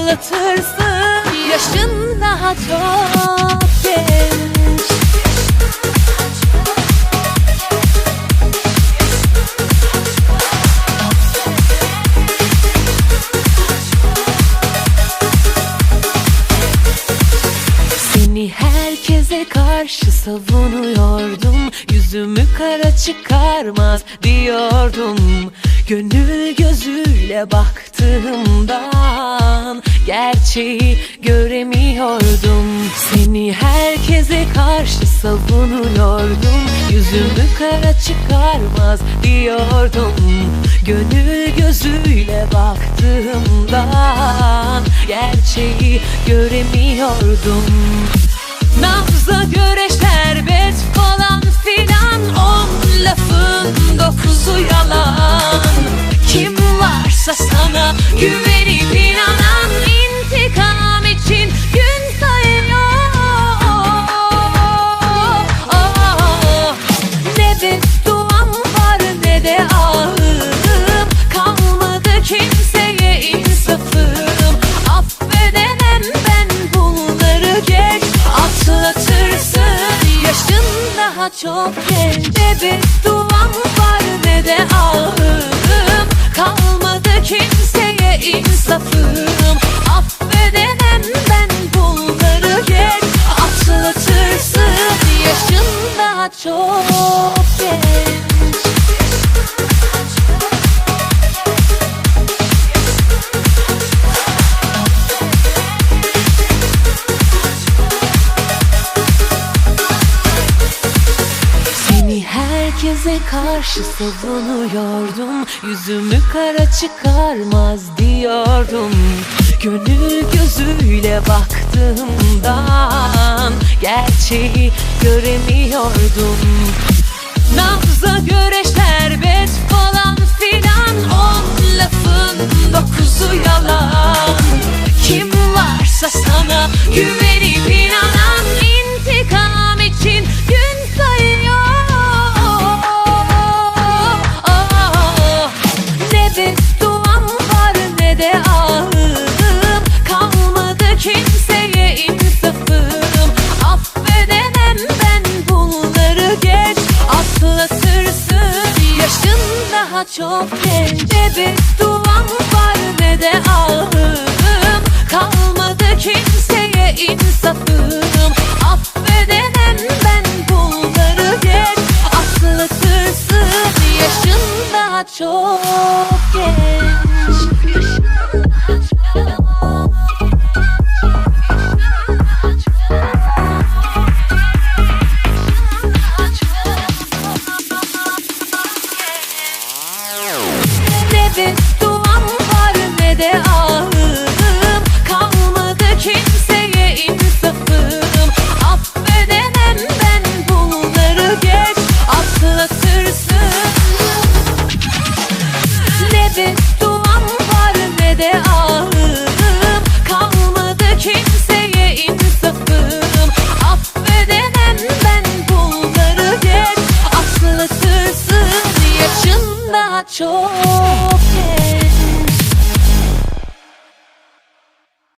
atlatırsın. Yaşın daha çok genç. Seni herkese karşı savunuyordum, yüzümü kara çıkarmaz diyordum. Gönül gözüyle baktığımdan gerçeği göremiyordum. Seni herkese karşı savunuyordum, yüzümü kara çıkarmaz diyordum. Gönül gözüyle baktığımdan gerçeği göremiyordum. Nabza göre şerbet falan filan, 10 lafın 9'u yalan. Kim varsa sana güvenip inanan, intikam için gün sayıyor. Ne bedduam var ne de ahım, kalmadı kimseye insafım. Affedemem ben bunları, geç atlatırsın. Yaşın daha çok genç. Ne bedduam var ne de ahım, kalmadı kimseye insafım. Affedemem ben bunları, geç atlatırsın. Yaşın daha çok genç. Herkese karşı savunuyordum, yüzümü kara çıkarmaz diyordum. Gönül gözüyle baktığımdan gerçeği göremiyordum. Nabza göre şerbet falan filan, 10 lafın 9'u yalan. Kim varsa sana güvenip inanan, intikam için gün sayıyor. Ne bedduam var ne de ahım, kalmadı kimseye insafım. Affedemem ben bunları, geç atlatırsın. Yaşın daha çok genç. Ne bedduam